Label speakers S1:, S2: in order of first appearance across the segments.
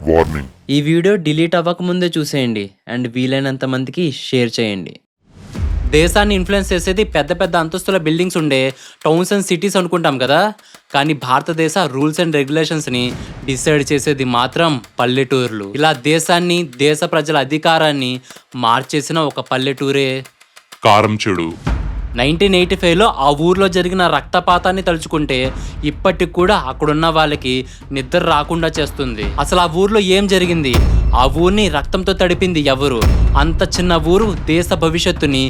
S1: Warning.
S2: ఈ video delete అవ్వకముందే చూసేయండి అండ్ వీలైనంత మందికి షేర్ చేయండి. దేశాన్ని ఇన్ఫ్లుయెన్స్ చేసేది పెద్ద పెద్ద అంతస్తుల బిల్డింగ్స్ ఉండే టౌన్స్ అండ్ సిటీస్ అనుకుంటాం కదా, కానీ భారతదేశ రూల్స్ అండ్ రెగ్యులేషన్స్ని డిసైడ్ చేసేది మాత్రం పల్లెటూర్లు. ఇలా దేశాన్ని, దేశ ప్రజల అధికారాన్ని మార్చేసిన ఒక పల్లెటూరే
S1: కారం చెడు.
S2: 1985లో ఆ ఊర్లో జరిగిన రక్తపాతాన్ని తలుచుకుంటే ఇప్పటికి కూడా అక్కడున్న వాళ్ళకి నిద్ర రాకుండా చేస్తుంది. అసలు ఆ ఊర్లో ఏం జరిగింది? ఆ ఊరిని రక్తంతో తడిపింది ఎవరు? అంత చిన్న ఊరు దేశ భవిష్యత్తుని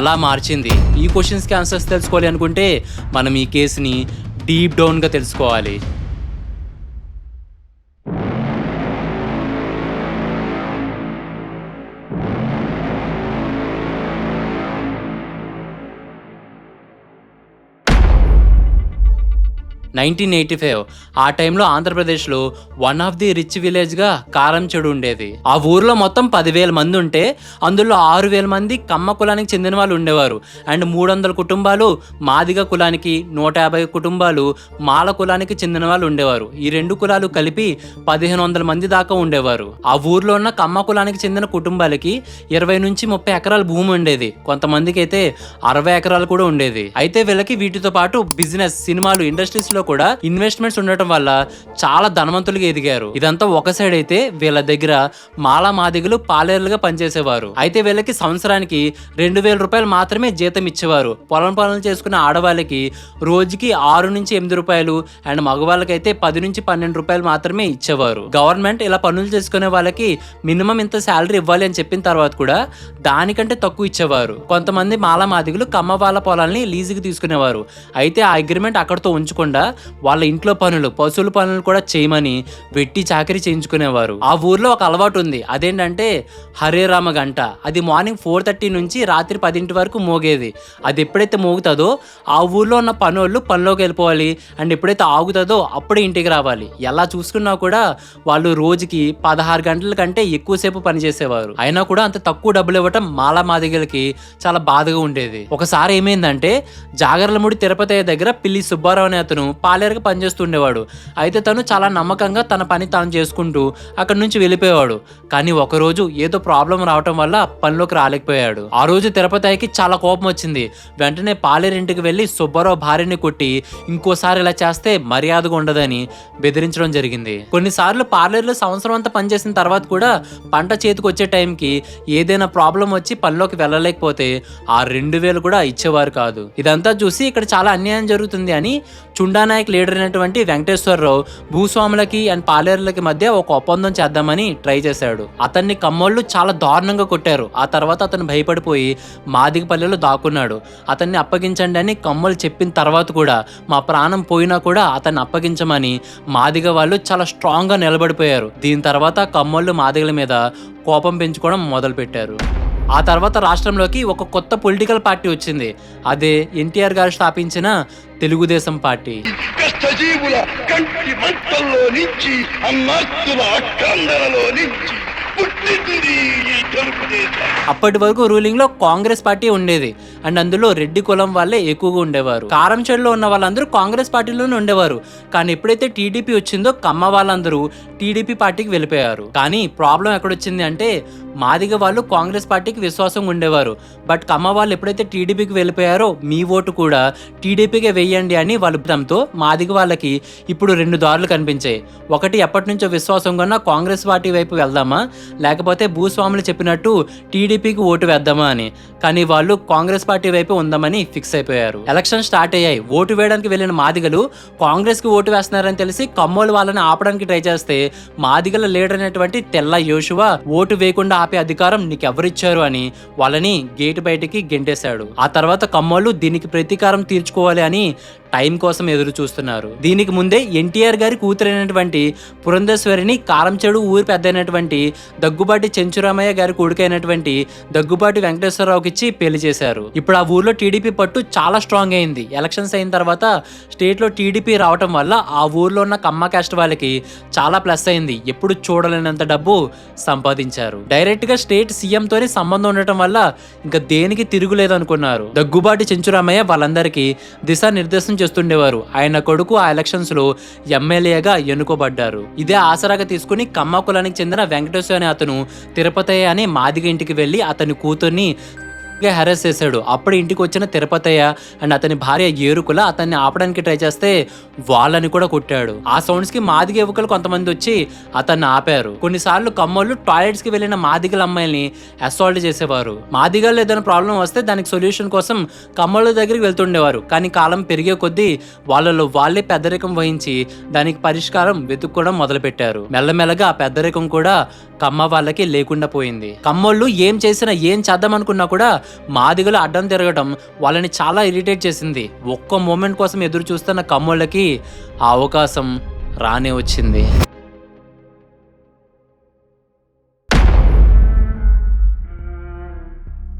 S2: ఎలా మార్చింది? ఈ క్వశ్చన్స్కి ఆన్సర్స్ తెలుసుకోవాలి అనుకుంటే మనం ఈ కేసుని డీప్ డౌన్గా తెలుసుకోవాలి. ఆ టైంలో ఆంధ్రప్రదేశ్లో వన్ ఆఫ్ ది రిచ్ విలేజ్గా కారంచెడు ఉండేది. ఆ ఊర్లో మొత్తం 10,000 మంది ఉంటే అందులో 6,000 మంది కమ్మ కులానికి చెందిన వాళ్ళు ఉండేవారు. అండ్ 300 కుటుంబాలు మాదిగ కులానికి, 150 కుటుంబాలు మాల కులానికి చెందిన వాళ్ళు ఉండేవారు. ఈ రెండు కులాలు కలిపి 1,500 మంది దాకా ఉండేవారు. ఆ ఊర్లో ఉన్న కమ్మ కులానికి చెందిన కుటుంబాలకి 20 నుంచి 30 ఎకరాల భూమి ఉండేది. కొంతమందికి అయితే 60 ఎకరాలు కూడా ఉండేది. అయితే వీళ్ళకి వీటితో పాటు బిజినెస్, సినిమాలు, ఇండస్ట్రీస్ లో కూడా ఇన్వెస్ట్మెంట్స్ ఉండటం వల్ల చాలా ధనవంతులుగా ఎదిగారు. ఇదంతా ఒక సైడ్ అయితే వీళ్ళ దగ్గర మాలా మాదిగలు పాలేరులుగా పనిచేసేవారు. అయితే వీళ్ళకి సంవత్సరానికి 2,000 రూపాయలు మాత్రమే జీతం ఇచ్చేవారు. పొలం పనులు చేసుకునే ఆడవాళ్ళకి రోజుకి 6 నుంచి 8 రూపాయలు అండ్ మగవాళ్ళకైతే 10 నుంచి 12 రూపాయలు మాత్రమే ఇచ్చేవారు. గవర్నమెంట్ ఇలా పనులు చేసుకునే వాళ్ళకి మినిమం ఇంత శాలరీ ఇవ్వాలి అని చెప్పిన తర్వాత కూడా దానికంటే తక్కువ ఇచ్చేవారు. కొంతమంది మాలా మాదిగలు కమ్మ వాళ్ళ పొలాల్ని లీజుకి తీసుకునేవారు. అయితే ఆ అగ్రిమెంట్ అక్కడితో ఉంచకుండా వాళ్ళ ఇంట్లో పనులు, పశువుల పనులు కూడా చేయమని వెట్టి చాకరీ చేయించుకునేవారు. ఆ ఊర్లో ఒక అలవాటు ఉంది. అదేంటంటే హరే రామ గంట. అది మార్నింగ్ 4:30 నుంచి రాత్రి 10 వరకు మోగేది. అది ఎప్పుడైతే మోగుతుందో ఆ ఊర్లో ఉన్న పనులు పనిలోకి వెళ్ళిపోవాలి అండ్ ఎప్పుడైతే ఆగుతుందో అప్పుడే ఇంటికి రావాలి. ఎలా చూసుకున్నా కూడా వాళ్ళు రోజుకి 16 గంటల కంటే ఎక్కువసేపు పనిచేసేవారు. అయినా కూడా అంత తక్కువ డబ్బులు ఇవ్వటం మాలా మాదిగలకి చాలా బాధగా ఉండేది. ఒకసారి ఏమైందంటే జాగర్లమూడి తిరుపతి దగ్గర పిల్లి సుబ్బారావు అనే అతను పాలేరుగా పనిచేస్తుండేవాడు. అయితే తను చాలా నమ్మకంగా తన పని తాను చేసుకుంటూ అక్కడి నుంచి వెళ్ళిపోయేవాడు. కానీ ఒకరోజు ఏదో ప్రాబ్లం రావటం వల్ల పనిలోకి రాలేకపోయాడు. ఆ రోజు తిరుపతికి చాలా కోపం వచ్చింది. వెంటనే పాలేరింటికి వెళ్ళి సుబ్బారావు భార్యని కొట్టి ఇంకోసారి ఇలా చేస్తే మర్యాదగా ఉండదని బెదిరించడం జరిగింది. కొన్నిసార్లు పార్లర్లో సంవత్సరం అంతా పనిచేసిన తర్వాత కూడా పంట చేతికి వచ్చే టైంకి ఏదైనా ప్రాబ్లం వచ్చి పనిలోకి వెళ్ళలేకపోతే ఆ 2,000 కూడా ఇచ్చేవారు కాదు. ఇదంతా చూసి ఇక్కడ చాలా అన్యాయం జరుగుతుంది అని చుండానాయక్ లీడర్ అయినటువంటి వెంకటేశ్వరరావు భూస్వాములకి అండ్ పాలేరులకి మధ్య ఒక ఒప్పందం చేద్దామని ట్రై చేశాడు. అతన్ని కమ్మోళ్ళు చాలా దారుణంగా కొట్టారు. ఆ తర్వాత అతను భయపడిపోయి మాదిగపల్లెలో దాక్కున్నాడు. అతన్ని అప్పగించండి అని కమ్మోళ్ళు చెప్పిన తర్వాత కూడా మా ప్రాణం పోయినా కూడా అతన్ని అప్పగించమని మాదిగ వాళ్ళు చాలా స్ట్రాంగ్గా నిలబడిపోయారు. దీని తర్వాత కమ్మోళ్ళు మాదిగల మీద కోపం పెంచుకోవడం మొదలుపెట్టారు. ఆ తర్వాత రాష్ట్రంలోకి ఒక కొత్త పొలిటికల్ పార్టీ వచ్చింది. అదే ఎన్టీఆర్ గారు స్థాపించిన తెలుగుదేశం పార్టీ.
S3: కష్టజీవుల కంటి మంటల్లో నుంచి, అన్నాస్తుల అక్కందరలో నుంచి
S2: అప్పటి వరకు రూలింగ్ లో కాంగ్రెస్ పార్టీ ఉండేది అండ్ అందులో రెడ్డి కులం వాళ్ళే ఎక్కువగా ఉండేవారు. కారంచేడులో ఉన్న వాళ్ళందరూ కాంగ్రెస్ పార్టీలోనే ఉండేవారు. కానీ ఎప్పుడైతే టీడీపీ వచ్చిందో కమ్మ వాళ్ళందరూ టీడీపీ పార్టీకి వెళ్ళిపోయారు. కానీ ప్రాబ్లం ఎక్కడొచ్చింది అంటే మాదిగ వాళ్ళు కాంగ్రెస్ పార్టీకి విశ్వాసంగా ఉండేవారు. బట్ కమ్మ వాళ్ళు ఎప్పుడైతే టీడీపీకి వెళ్ళిపోయారో మీ ఓటు కూడా టీడీపీకే వెయ్యండి అని వాళ్ళు దాంతో మాదిగ వాళ్ళకి ఇప్పుడు 2 దారులు కనిపించాయి. ఒకటి, ఎప్పటి నుంచో విశ్వాసంగా ఉన్న కాంగ్రెస్ పార్టీ వైపు వెళ్దామా, లేకపోతే భూస్వాములు చెప్పినట్టు టీడీపీకి ఓటు వేద్దామా అని. కానీ వాళ్ళు కాంగ్రెస్ పార్టీ వైపు ఉందామని ఫిక్స్ అయిపోయారు. ఎలక్షన్ స్టార్ట్ అయ్యాయి. ఓటు వేయడానికి వెళ్ళిన మాదిగలు కాంగ్రెస్ కి ఓటు వేస్తున్నారని తెలిసి కమ్మోలు వాళ్ళని ఆపడానికి ట్రై చేస్తే మాదిగల లీడర్ అయినటువంటి తెల్ల యోషువ ఓటు వేయకుండా ఆపే అధికారం నీకెవరిచ్చారు అని వాళ్ళని గేటు బయటికి గెంటేశాడు. ఆ తర్వాత కమ్మోళ్ళు దీనికి ప్రతీకారం తీర్చుకోవాలి అని టైం కోసం ఎదురు చూస్తున్నారు. దీనికి ముందే ఎన్టీఆర్ గారి కూతురైనటువంటి పురంధేశ్వరిని కారంచెడు ఊరి పెద్ద అయినటువంటి దగ్గుబాటి చెంచురామయ్య గారి కొడుకైనటువంటి దగ్గుబాటి వెంకటేశ్వరరావుకి ఇచ్చి పెళ్లి చేశారు. ఇప్పుడు ఆ ఊర్లో టీడీపీ పట్టు చాలా స్ట్రాంగ్ అయింది. ఎలక్షన్స్ అయిన తర్వాత స్టేట్ లో టీడీపీ రావటం వల్ల ఆ ఊర్లో ఉన్న కమ్మ కాస్ట్ వాళ్ళకి చాలా ప్లస్ అయింది. ఎప్పుడు చూడలేనంత డబ్బు సంపాదించారు. డైరెక్ట్ గా స్టేట్ సీఎం తోనే సంబంధం ఉండటం వల్ల ఇంకా దేనికి తిరుగులేదు అనుకున్నారు. దగ్గుబాటి చెంచురామయ్య వాళ్ళందరికీ దిశానిర్దేశం చేస్తుండేవారు. ఆయన కొడుకు ఆ ఎలక్షన్స్ లో ఎమ్మెల్యేగా ఎన్నుకోబడ్డారు. ఇదే ఆసరాగా తీసుకుని కమ్మ కులానికి చెందిన వెంకటేశ్వర అనే అతను తిరుపతయ్య అనే మాదిగ ఇంటికి వెళ్లి అతని కూతుర్ని హెరాస్ చేశాడు. అప్పుడు ఇంటికి వచ్చిన తిరుపతయ్య అండ్ అతని భార్య ఏరుకుల అతన్ని ఆపడానికి ట్రై చేస్తే వాళ్ళని కూడా కొట్టాడు. ఆ సౌండ్స్ కి మాదిగ యువకులు కొంతమంది వచ్చి అతన్ని ఆపారు. కొన్నిసార్లు కమ్మోళ్ళు టాయిలెట్స్ కి వెళ్లిన మాదిగల అమ్మాయిల్ని అసాల్ట్ చేసేవారు. మాదిగలు ఏదైనా ప్రాబ్లం వస్తే దానికి సొల్యూషన్ కోసం కమ్మోళ్ళ దగ్గరికి వెళ్తుండేవారు. కానీ కాలం పెరిగే కొద్దీ వాళ్ళలో వాళ్ళే పెద్దరికం వహించి దానికి పరిష్కారం వెతుక్కోవడం మొదలుపెట్టారు. మెల్లమెల్లగా ఆ పెద్దరికం కూడా కమ్మ వాళ్ళకి లేకుండా పోయింది. కమ్మోళ్ళు ఏం చేసినా ఏం చేద్దాం అనుకున్నా కూడా మాదిగలు అడ్డం తిరగడం వాళ్ళని చాలా ఇరిటేట్ చేసింది. ఒక్క మూమెంట్ కోసం ఎదురు చూస్తున్న కమ్మోళ్ళకి ఆ అవకాశం రానే వచ్చింది.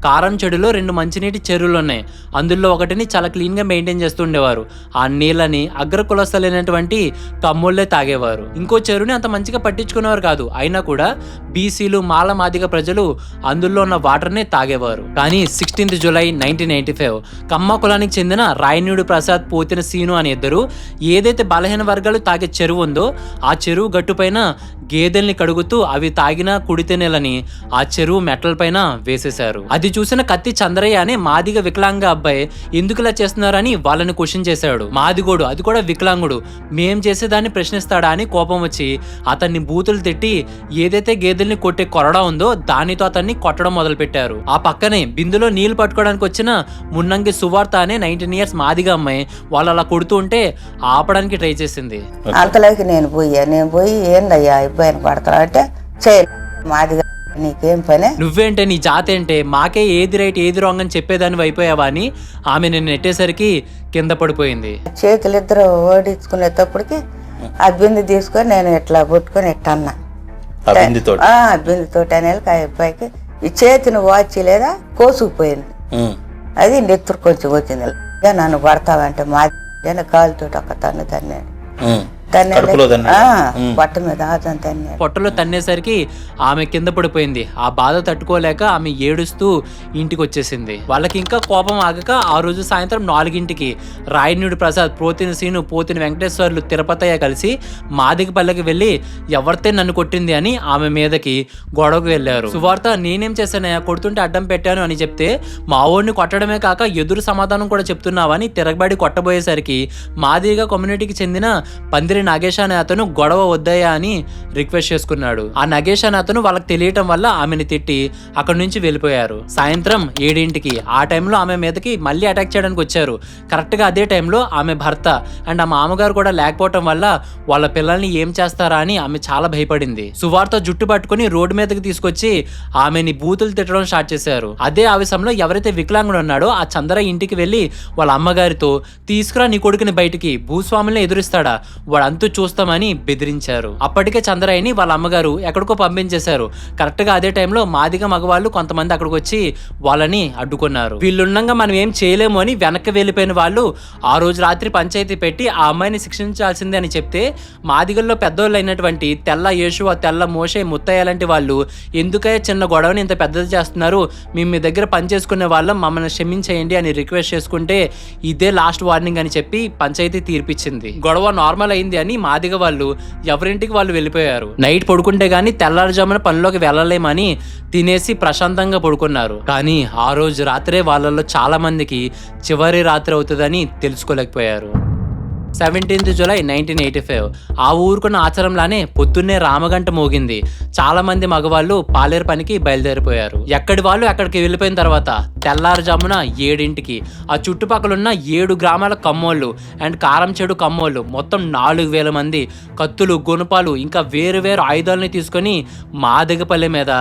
S2: కారం చెడులో 2 మంచినీటి చెరువులు ఉన్నాయి. అందులో ఒకటిని చాలా క్లీన్గా మెయింటైన్ చేస్తుండేవారు. ఆ నీళ్ళని అగ్ర కులస్తులైనటువంటి కమ్మోళ్ళే తాగేవారు. ఇంకో చెరువుని అంత మంచిగా పట్టించుకునేవారు కాదు. అయినా కూడా బీసీలు మాల మాదిగ ప్రజలు అందులో ఉన్న వాటర్నే తాగేవారు. కానీ 16 జూలై 1985 కమ్మ కులానికి చెందిన రాయనూడి ప్రసాద్, పోతిన సీను అనే ఇద్దరు ఏదైతే బలహీన వర్గాలు తాగే చెరువు ఉందో ఆ చెరువు గట్టుపైన గేదెల్ని కడుగుతూ అవి తాగిన కుడితే నెలని ఆ చెరువు మెట్ల పైన వేసేశారు. అది చూసిన కత్తి చంద్రయ్య అనే మాదిగ వికలాంగ అబ్బాయి ఎందుకు ఇలా చేస్తున్నారని వాళ్ళని క్వశ్చన్ చేశాడు. మాదిగోడు, అది కూడా వికలాంగుడు, మేం చేసేదాన్ని ప్రశ్నిస్తాడా అని కోపం వచ్చి అతన్ని బూతులు తిట్టి ఏదైతే గేదెల్ని కొట్టే కొరడా ఉందో దానితో అతన్ని కొట్టడం మొదలు పెట్టారు. ఆ పక్కనే బిందులో నీళ్లు పట్టుకోవడానికి వచ్చిన మున్నంగి సువార్త అనే 19 years మాదిగ అమ్మాయి వాళ్ళు అలా కొడుతూ ఉంటే ఆపడానికి ట్రై చేసింది.
S1: అంతలోకి నేను పోయి ఏందయ్యా ఇబ్బంది పడతా అంటే చేయ మాదిగా నీకేం పనే,
S2: నువ్వేంటే నీ జాతేంటే, మాకే ఏది రైట్ ఏది రాంగ్ అని చెప్పేదాన్ని అయిపోయావా అని ఆమె నేను నెట్టేసరికి కింద పడిపోయింది.
S1: చేతులు ఇద్దరు ఓడించుకునేటప్పటికి ఆ బిందు తీసుకొని నేను ఇట్లా కొట్టుకొని ఇట్టన్నా బిందుతోటి అనేళ్ళకి ఆ అబ్బాయికి ఈ చేతిని వాచి లేదా కోసుకుపోయింది. అది నెత్తురు కొంచెం వచ్చింది. నన్ను పడతావంటే మా కాలుతో ఒక తన్ను తన్నాడు.
S2: పొట్టలో తన్నేసరికి ఆమె కింద పడిపోయింది. ఆ బాధ తట్టుకోలేక ఆమె ఏడుస్తూ ఇంటికి వచ్చేసింది. వాళ్ళకి ఇంకా కోపం ఆగక ఆ రోజు సాయంత్రం 4 రాయనూడి ప్రసాద్, పోతిన సీను, పోతిన వెంకటేశ్వర్లు, తిరుపతయ్య కలిసి మాదిగపల్లెకి వెళ్లి ఎవరితే నన్ను కొట్టింది అని ఆమె మీదకి గొడవకు వెళ్లారు. సువార్త, నేనేం చేశానయ్యా, కొడుతుంటే అడ్డం పెట్టాను అని చెప్తే మా ఊరిని కొట్టడమే కాక ఎదురు సమాధానం కూడా చెప్తున్నావని తిరగబడి కొట్టబోయేసరికి మాదిగ కమ్యూనిటీకి చెందిన పందిరి నగేష్ అనే అతను గొడవ వద్దయ్యా అని రిక్వెస్ట్ చేసుకున్నాడు. ఆ నగేష్ అనే అతను వాళ్ళకి తెలియటం వల్ల ఆమెను తిట్టి అక్కడి నుంచి వెళ్ళిపోయారు. సాయంత్రం 7 ఆ టైంలో ఆమె మీదకి మళ్ళీ అటాక్ చేయడానికి వచ్చారు. కరెక్ట్ గా అదే టైంలో ఆమె భర్త అండ్ ఆ మామగారు కూడా లేకపోవటం వల్ల వాళ్ళ పిల్లల్ని ఏం చేస్తారా అని ఆమె చాలా భయపడింది. సువార్త జుట్టు పట్టుకుని రోడ్డు మీదకి తీసుకొచ్చి ఆమెని బూతులు తిట్టడం స్టార్ట్ చేశారు. అదే ఆవేశంలో ఎవరైతే వికలాంగుడు ఉన్నాడో ఆ చంద్ర ఇంటికి వెళ్లి వాళ్ళ అమ్మగారితో, తీసుకురా నీ కొడుకుని బయటికి, భూస్వాముల్ని ఎదురిస్తాడా, వాడంతూ చూస్తామని బెదిరించారు. అప్పటికే చంద్రయ్యని వాళ్ళ అమ్మగారు ఎక్కడికో పంపించేశారు. కరెక్ట్ గా అదే టైంలో మాదిగ మగవాళ్ళు కొంతమంది అక్కడికి వచ్చి వాళ్ళని అడ్డుకున్నారు. వీళ్ళుండగా మనం ఏం చేయలేము అని వెనక్కి వెళ్ళిపోయిన వాళ్ళు ఆ రోజు రాత్రి పంచాయతీ పెట్టి ఆ అమ్మాయిని శిక్షించాల్సిందే అని చెప్తే మాదిగల్లో పెద్దోళ్ళు అయినటువంటి తెల్ల యేషువ, తెల్ల మోషే, ముత్తయ్య లాంటి వాళ్ళు ఎందుకయ్యా చిన్న గొడవని ఇంత పెద్దది చేస్తున్నారు, మేము మీ దగ్గర పని చేసుకునే వాళ్ళం, మమ్మల్ని క్షమించేయండి అని రిక్వెస్ట్ చేసుకుంటే ఇదే లాస్ట్ వార్నింగ్ అని చెప్పి పంచాయతీ తీర్పిచ్చింది. గొడవ నార్మల్ అయింది అని మాదిగ వాళ్ళు ఎవరింటికి వాళ్ళు వెళ్ళిపోయారు. నైట్ పడుకుంటే గానీ తెల్లారుజామున పనిలోకి వెళ్ళలేమని తినేసి ప్రశాంతంగా పడుకున్నారు. కానీ ఆ రోజు రాత్రే వాళ్ళలో చాలా మందికి చివరి రాత్రి అవుతుందని తెలుసుకోలేకపోయారు. 17 జూలై 1985 ఆ ఊరుకున్న ఆచారంలానే పొద్దున్నే రామగంట మోగింది. చాలా మంది మగవాళ్ళు పాలేరు పనికి బయలుదేరిపోయారు. ఎక్కడి వాళ్ళు అక్కడికి వెళ్ళిపోయిన తర్వాత తెల్లారుజామున 7 ఆ చుట్టుపక్కల ఉన్న 7 గ్రామాల కమ్మోళ్ళు అండ్ కారం చెడు కమ్మోళ్ళు మొత్తం 4000 మంది కత్తులు, గుణపాలు ఇంకా వేరు వేరు ఆయుధాలని తీసుకొని మాదిగపల్లె మీద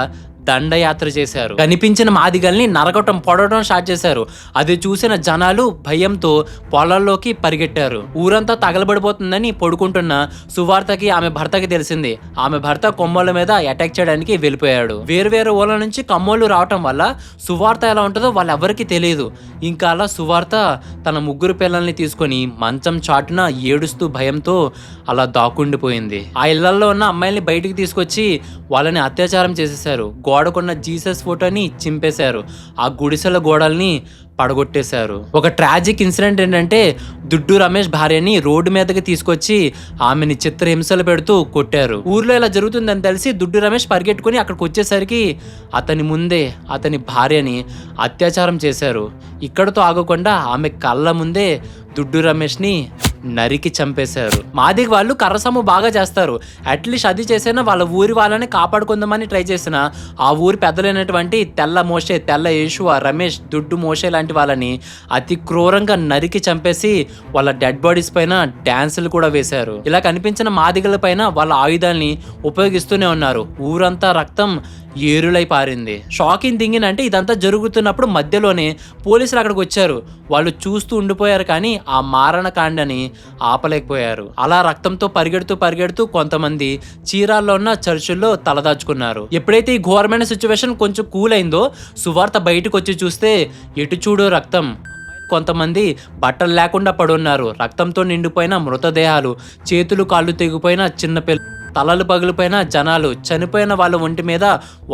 S2: దండయాత్ర చేశారు. కనిపించిన మాదిగల్ని నరకటం, పొడవడం స్టార్ట్ చేశారు. అది చూసిన జనాలు భయంతో పొలాల్లోకి పరిగెట్టారు. ఊరంతా తగలబడిపోతుందని పడుకుంటున్న సువార్తకి ఆమె భర్తకి తెలిసింది. ఆమె భర్త కొమ్మోళ్ళ మీద అటాక్ చేయడానికి వెళ్ళిపోయాడు. వేరు ఊళ్ళ నుంచి కమ్మోళ్ళు రావటం వల్ల సువార్త ఎలా ఉంటుందో వాళ్ళెవరికి తెలియదు. ఇంకా అలా సువార్త తన 3 పిల్లల్ని తీసుకొని మంచం చాటున ఏడుస్తూ భయంతో అలా దాక్కుండిపోయింది. ఆ ఇళ్లలో ఉన్న అమ్మాయిల్ని బయటికి తీసుకొచ్చి వాళ్ళని అత్యాచారం చేసేశారు. గోడకున్న జీసస్ ఫోటోని చింపేశారు. ఆ గుడిసెల గోడల్ని పడగొట్టేశారు. ఒక ట్రాజిక్ ఇన్సిడెంట్ ఏంటంటే దుడ్డు రమేష్ భార్యని రోడ్డు మీదకి తీసుకొచ్చి ఆమెని చిత్రహింసలు పెడుతూ కొట్టారు. ఊర్లో ఇలా జరుగుతుందని తెలిసి దుడ్డు రమేష్ పరిగెట్టుకుని అక్కడికి వచ్చేసరికి అతని ముందే అతని భార్యని అత్యాచారం చేశారు. ఇక్కడతో ఆగకుండా ఆమె కళ్ళ ముందే దుడ్డు రమేష్ని నరికి చంపేశారు. మాదిగ వాళ్ళు కర్రసమ్ము బాగా చేస్తారు. అట్లీస్ట్ అది చేసినా వాళ్ళ ఊరి వాళ్ళని కాపాడుకుందామని ట్రై చేసిన ఆ ఊరి పెద్దలైనటువంటి తెల్ల మోషే, తెల్ల యేషువ, రమేష్, దుడ్డు మోషే లాంటి వాళ్ళని అతి క్రూరంగా నరికి చంపేసి వాళ్ళ డెడ్ బాడీస్ పైన డాన్సులు కూడా వేశారు. ఇలా కనిపించిన మాదిగల పైన వాళ్ళ ఆయుధాలని ఉపయోగిస్తూనే ఉన్నారు. ఊరంతా రక్తం ఏరులై పారింది. షాకింగ్ థింగ్ అంటే ఇదంతా జరుగుతున్నప్పుడు మధ్యలోనే పోలీసులు అక్కడికి వచ్చారు. వాళ్ళు చూస్తూ ఉండిపోయారు కానీ ఆ మారణకాండని ఆపలేకపోయారు. అలా రక్తంతో పరిగెడుతూ కొంతమంది చీరాల్లో ఉన్న చర్చిల్లో తలదాచుకున్నారు. ఎప్పుడైతే ఈ ఘోరమైన సిచ్యువేషన్ కొంచెం కూల్ అయిందో సువార్త బయటకు వచ్చి చూస్తే ఎటు చూడు రక్తం. కొంతమంది బట్టలు లేకుండా పడున్నారు. రక్తంతో నిండిపోయిన మృతదేహాలు, చేతులు కాళ్ళు తెగిపోయిన చిన్నపిల్ల, తలలు పగిలిపోయిన జనాలు, చనిపోయిన వాళ్ళ ఒంటి మీద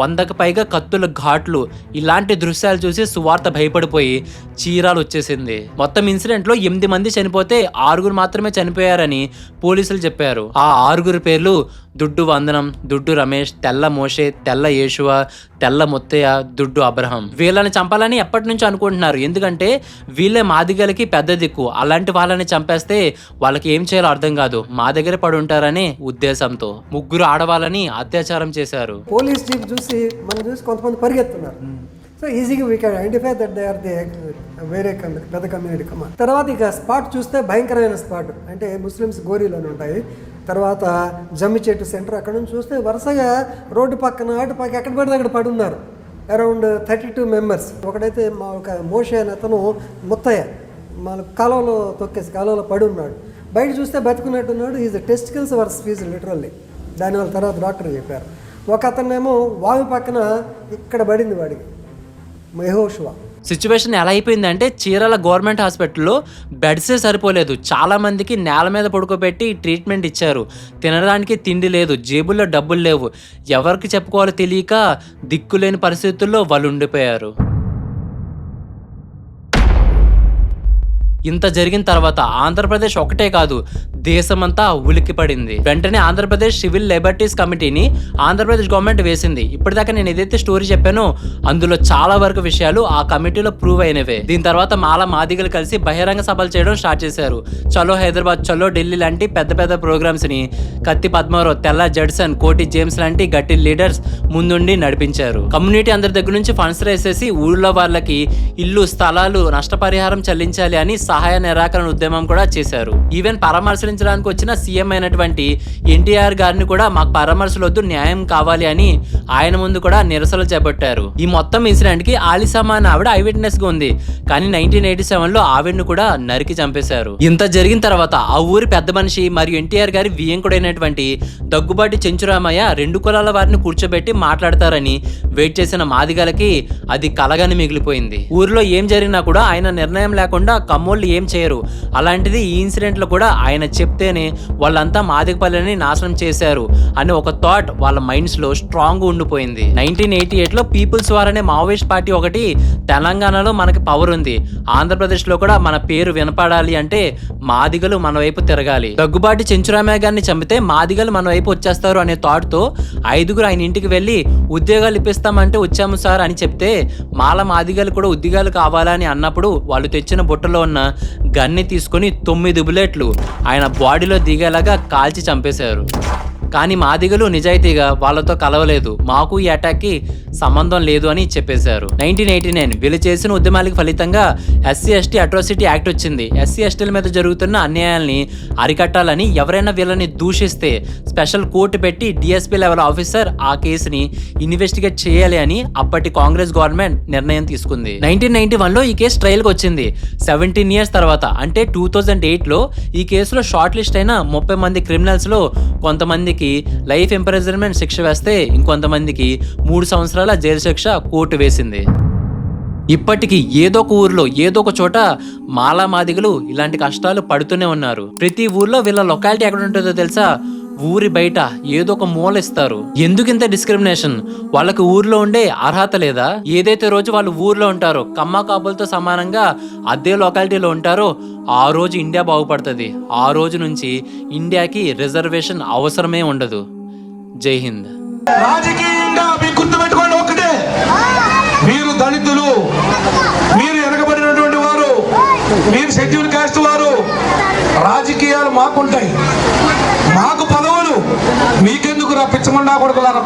S2: 100కు పైగా కత్తుల ఘాట్లు. ఇలాంటి దృశ్యాలు చూసి సువార్త భయపడిపోయి చీరాలు వచ్చేసింది. మొత్తం ఇన్సిడెంట్లో 8 మంది చనిపోతే 6 మాత్రమే చనిపోయారని పోలీసులు చెప్పారు. ఆ 6 పేర్లు దుడ్డు వందనం, దుడ్డు రమేష్, తెల్ల మోషే, తెల్ల యేషువ, తెల్ల ముత్తయ్య, దుడ్డు అబ్రహం. వీళ్ళని చంపాలని ఎప్పటి నుంచో అనుకుంటున్నారు. ఎందుకంటే వీళ్ళే మాదిగలకి పెద్ద దిక్కు. అలాంటి వాళ్ళని చంపేస్తే వాళ్ళకి ఏం చేయాలో అర్థం కాదు, మా దగ్గర పడి ఉంటారనే ఉద్దేశంతో 3 ఆడవాళ్ళని అత్యాచారం చేశారు.
S4: పోలీస్ జీప్ చూసి మనం చూసి కొంతమంది పరిగెత్తున్నారు. సో ఈజీగా we can identify that they are the వేరే పెద్ద కమ్యూనిటీ కమాండ్. తర్వాత ఇక స్పాట్ చూస్తే భయంకరమైన స్పాట్, అంటే ముస్లిమ్స్ గోరీలోనే ఉంటాయి. తర్వాత జమ్మి చెట్టు సెంటర్, అక్కడ నుంచి చూస్తే వరుసగా రోడ్డు పక్కన అటు పక్క ఎక్కడ పడితే అక్కడ పడి ఉన్నారు. Around 32 members. ఒకడైతే ఒక మోషే అనే అతను ముత్తయ్య మన కాలువలో తొక్కేసి కాలువలో పడి ఉన్నాడు. బయట చూస్తే బతుకున్నట్టున్నాడు. Is testicles worse fees literally. దానివల్ల తర్వాత డాక్టర్ చెప్పారు. ఒక అతనేమో వాగు పక్కన ఇక్కడ పడింది వాడికి, యెహోషువ.
S2: సిచ్యువేషన్ ఎలా అయిపోయిందంటే చీరాల గవర్నమెంట్ హాస్పిటల్లో బెడ్సే సరిపోలేదు. చాలా మందికి నేల మీద పడుకోబెట్టి ట్రీట్మెంట్ ఇచ్చారు. తినడానికి తిండి లేదు, జేబుల్లో డబ్బులు లేవు. ఎవరికి చెప్పుకోవాలో తెలియక దిక్కులేని పరిస్థితుల్లో వాళ్ళు ఉండిపోయారు. ఇంత జరిగిన తర్వాత ఆంధ్రప్రదేశ్ ఒకటే కాదు, దేశమంతా ఉలిక్కిపడింది. వెంటనే ఆంధ్రప్రదేశ్ సివిల్ లిబర్టీస్ కమిటీని ఆంధ్రప్రదేశ్ గవర్నమెంట్ వేసింది. ఇప్పటిదాకా నేను ఏదైతే స్టోరీ చెప్పానో అందులో చాలా వరకు విషయాలు ఆ కమిటీలో ప్రూవ్ అయినవే. దీని తర్వాత మాదిగలు కలిసి బహిరంగ సభలు చేయడం స్టార్ట్ చేశారు. చలో హైదరాబాద్, చలో ఢిల్లీ లాంటి పెద్ద పెద్ద ప్రోగ్రామ్స్ ని కత్తి పద్మారావు, తెల్ల జడ్సన్, కోటి జేమ్స్ లాంటి గట్టి లీడర్స్ ముందుండి నడిపించారు. కమ్యూనిటీ అందరి దగ్గర నుంచి ఫండ్స్ వేసేసి ఊళ్ళో వాళ్ళకి ఇల్లు, స్థలాలు నష్టపరిహారం చెల్లించాలి అని సహాయ నిరాకరణ ఉద్యమం కూడా చేశారు. ఈవెన్ పరామర్శించడానికి వచ్చిన సీఎం అయినటువంటి ఎన్టీఆర్ గారిని కూడా మాకు పరామర్శలొద్దు, న్యాయం కావాలి అని ఆయన ముందు కూడా నిరసనలు చేపట్టారు. ఈ మొత్తం ఇన్సిడెంట్ కి ఆలిసమ్మ అనే ఆవిడ ఐ విట్నెస్ గా ఉంది. కానీ 1987లో ఆవిడను కూడా నరికి చంపేశారు. ఇంత జరిగిన తర్వాత ఆ ఊరి పెద్ద మనిషి మరియు ఎన్టీఆర్ గారి వియ్యంకుడైనటువంటి దగ్గుబాటి చెంచురామయ్య 2 కులాల వారిని కూర్చోబెట్టి మాట్లాడతారని వెయిట్ చేసిన మాదిగలకి అది కలగాని మిగిలిపోయింది. ఊరిలో ఏం జరిగినా కూడా ఆయన నిర్ణయం లేకుండా కమ్మోళ్ళు ఏం చేయరు. అలాంటిది ఈ ఇన్సిడెంట్ లో కూడా ఆయన చెప్తేనే వాళ్ళంతా మాదిగపల్లిని నాశనం చేశారు అని ఒక థాట్ వాళ్ళ మైండ్స్ లో స్ట్రాంగ్ ఉండిపోయింది. 1988లో పీపుల్స్ వార్ అనే మావోయిస్ట్ పార్టీ ఒకటి తెలంగాణలో మనకి పవర్ ఉంది. ఆంధ్రప్రదేశ్ లో కూడా మన పేరు వినపడాలి అంటే మాదిగలు మన వైపు తిరగాలి. దగ్గుబాటి చెంచురామయ్య గారిని చంపితే మాదిగలు మన వైపు వచ్చేస్తారు అనే థాట్ తో 5 ఆయన ఇంటికి వెళ్లి ఉద్యోగాలు ఇప్పిస్తామంటే వచ్చాము సార్ అని చెప్తే మాదిగలు కూడా ఉద్యోగాలు కావాలని అన్నప్పుడు వాళ్ళు తెచ్చిన బుట్టలో ఉన్న గన్ని తీసుకొని 9 బుల్లెట్లు ఆయన బాడీలో దిగేలాగా కాల్చి చంపేశారు. కానీ మాదిగలు నిజాయితీగా వాళ్ళతో కలవలేదు, మాకు ఈ అటాక్కి సంబంధం లేదు అని చెప్పేశారు. 1989 వీళ్ళు చేసిన ఉద్యమాలకు ఫలితంగా SC/ST అట్రాసిటీ యాక్ట్ వచ్చింది. SC/STల మీద జరుగుతున్న అన్యాయాల్ని అరికట్టాలని ఎవరైనా వీళ్ళని దూషిస్తే స్పెషల్ కోర్టు పెట్టి DSP లెవెల్ ఆఫీసర్ ఆ కేసుని ఇన్వెస్టిగేట్ చేయాలి అని అప్పటి కాంగ్రెస్ గవర్నమెంట్ నిర్ణయం తీసుకుంది. 1991లో ఈ కేసు ట్రయల్కి వచ్చింది. 17 years తర్వాత అంటే 2008లో ఈ కేసులో షార్ట్ లిస్ట్ అయిన 30 మంది క్రిమినల్స్ లో కొంతమందికి లైఫ్ ఇంప్రిజన్మెంట్ శిక్ష వేస్తే ఇంకొంతమందికి 3 సంవత్సరాల జైలు శిక్ష కోర్టు వేసింది. ఇప్పటికీ ఏదో ఒక ఊర్లో ఏదో ఒక చోట మాదిగలు ఇలాంటి కష్టాలు పడుతూనే ఉన్నారు. ప్రతి ఊర్లో వీళ్ళ లొకాలిటీ ఎక్కడ ఉంటుందో తెలుసా? ఊరి బయట ఏదో ఒక మూల ఇస్తారు. ఎందుకు ఇంత డిస్క్రిమినేషన్? వాళ్ళకి ఊర్లో ఉండే అర్హత లేదా? ఏదైతే రోజు వాళ్ళు ఊర్లో ఉంటారో కమ్మ కాపులతో సమానంగా అదే లొకాలిటీలో ఉంటారో ఆ రోజు ఇండియా బాగుపడుతుంది. ఆ రోజు నుంచి ఇండియాకి రిజర్వేషన్ అవసరమే ఉండదు. జై హింద్.
S5: రాజకీయంగా మీకు గుర్తుపెట్టుకోండి ఒకటే, మీరు దళితులు, మీరు వెనకబడినటువంటి వారు, మీరు షెడ్యూల్ కాస్ట్ వారు, రాజకీయాలు మాకుంటాయి, మాకు పదవులు మీకెందుకు రప్పించమన్నా కొడుకులారా